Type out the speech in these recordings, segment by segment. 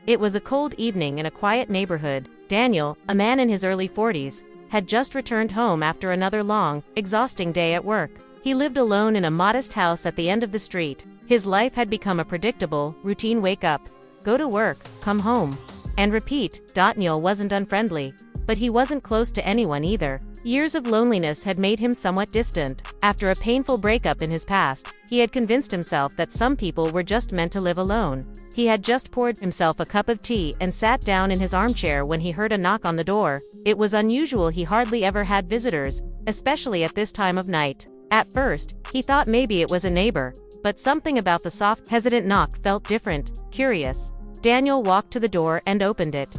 It was a cold evening in a quiet neighborhood. Daniel, a man in his early 40s, had just returned home after another long, exhausting day at work. He lived alone in a modest house at the end of the street. His life had become a predictable, routine wake up, go to work, come home, and repeat. Daniel wasn't unfriendly, but he wasn't close to anyone either. Years of loneliness had made him somewhat distant. After a painful breakup in his past, he had convinced himself that some people were just meant to live alone. He had just poured himself a cup of tea and sat down in his armchair when he heard a knock on the door. It was unusual, he hardly ever had visitors, especially at this time of night. At first, he thought maybe it was a neighbor, but something about the soft, hesitant knock felt different, curious. Daniel walked to the door and opened it.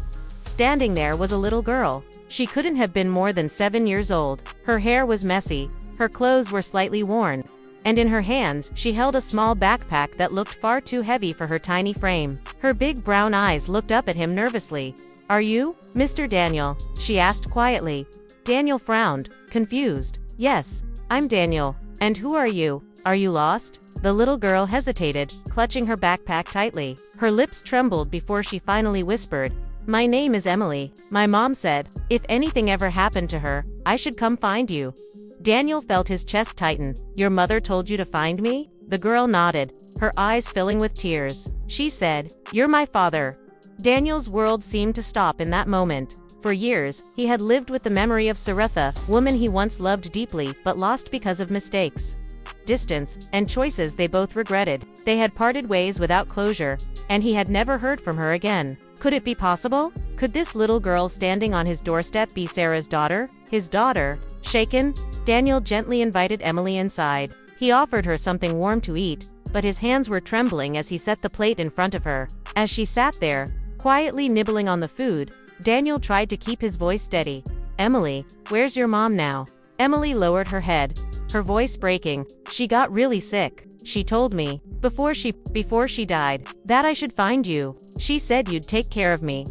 Standing there was a little girl. She couldn't have been more than 7 years old. Her hair was messy, her clothes were slightly worn, and in her hands she held a small backpack that looked far too heavy for her tiny frame. Her big brown eyes looked up at him nervously. "Are you Mr. Daniel?" she asked quietly. Daniel frowned, confused. "Yes, I'm Daniel. And who are you? Are you lost?" The little girl hesitated, clutching her backpack tightly. Her lips trembled before she finally whispered, "My name is Emily. My mom said, if anything ever happened to her, I should come find you." Daniel felt his chest tighten. "Your mother told you to find me?" The girl nodded, her eyes filling with tears. She said, "You're my father." Daniel's world seemed to stop in that moment. For years, he had lived with the memory of Saratha, woman he once loved deeply but lost because of mistakes, distance, and choices they both regretted. They had parted ways without closure, and he had never heard from her again. Could it be possible? Could this little girl standing on his doorstep be Sarah's daughter? His daughter? Shaken, Daniel gently invited Emily inside. He offered her something warm to eat, but his hands were trembling as he set the plate in front of her. As she sat there, quietly nibbling on the food, Daniel tried to keep his voice steady. "Emily, where's your mom now?" Emily lowered her head, her voice breaking. "She got really sick. She told me, before she died, that I should find you. She said you'd take care of me."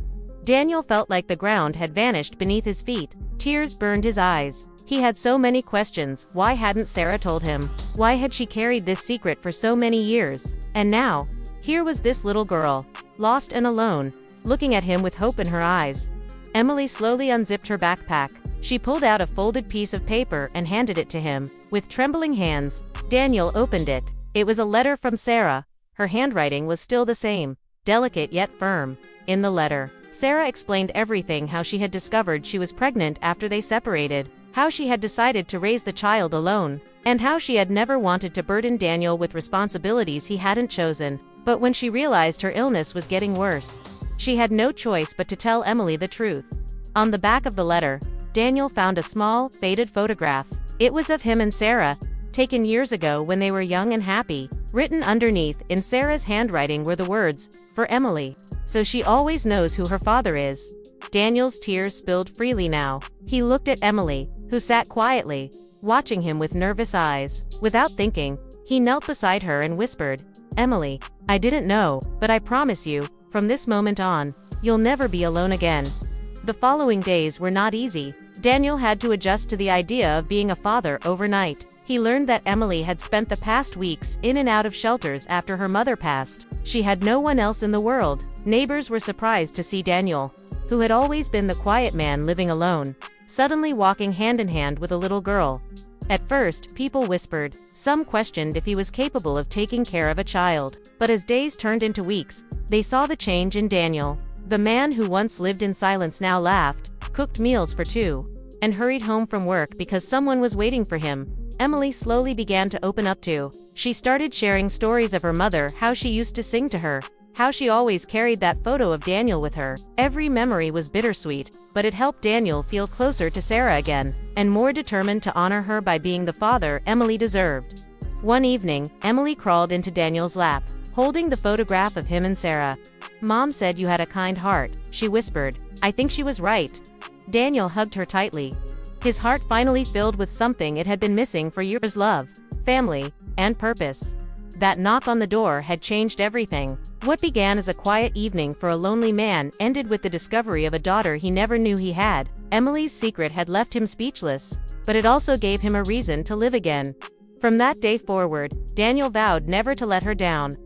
Daniel felt like the ground had vanished beneath his feet. Tears burned his eyes. He had so many questions. Why hadn't Sarah told him? Why had she carried this secret for so many years? And now, here was this little girl, lost and alone, looking at him with hope in her eyes. Emily slowly unzipped her backpack. She pulled out a folded piece of paper and handed it to him. With trembling hands, Daniel opened it. It was a letter from Sarah. Her handwriting was still the same, delicate yet firm. In the letter, Sarah explained everything: how she had discovered she was pregnant after they separated, how she had decided to raise the child alone, and how she had never wanted to burden Daniel with responsibilities he hadn't chosen. But when she realized her illness was getting worse, she had no choice but to tell Emily the truth. On the back of the letter, Daniel found a small, faded photograph. It was of him and Sarah, taken years ago when they were young and happy. Written underneath, in Sarah's handwriting, were the words, "For Emily, so she always knows who her father is." Daniel's tears spilled freely now. He looked at Emily, who sat quietly, watching him with nervous eyes. Without thinking, he knelt beside her and whispered, "Emily, I didn't know, but I promise you, from this moment on, you'll never be alone again." The following days were not easy. Daniel had to adjust to the idea of being a father overnight. He learned that Emily had spent the past weeks in and out of shelters after her mother passed. She had no one else in the world. Neighbors were surprised to see Daniel, who had always been the quiet man living alone, suddenly walking hand in hand with a little girl. At first, people whispered. Some questioned if he was capable of taking care of a child. But as days turned into weeks, they saw the change in Daniel. The man who once lived in silence now laughed, cooked meals for two, and hurried home from work because someone was waiting for him. Emily slowly began to open up too. She started sharing stories of her mother, how she used to sing to her, how she always carried that photo of Daniel with her. Every memory was bittersweet, but it helped Daniel feel closer to Sarah again, and more determined to honor her by being the father Emily deserved. One evening, Emily crawled into Daniel's lap, holding the photograph of him and Sarah. "Mom said you had a kind heart," she whispered. "I think she was right." Daniel hugged her tightly. His heart finally filled with something it had been missing for years: love, family, and purpose. That knock on the door had changed everything. What began as a quiet evening for a lonely man ended with the discovery of a daughter he never knew he had. Emily's secret had left him speechless, but it also gave him a reason to live again. From that day forward, Daniel vowed never to let her down.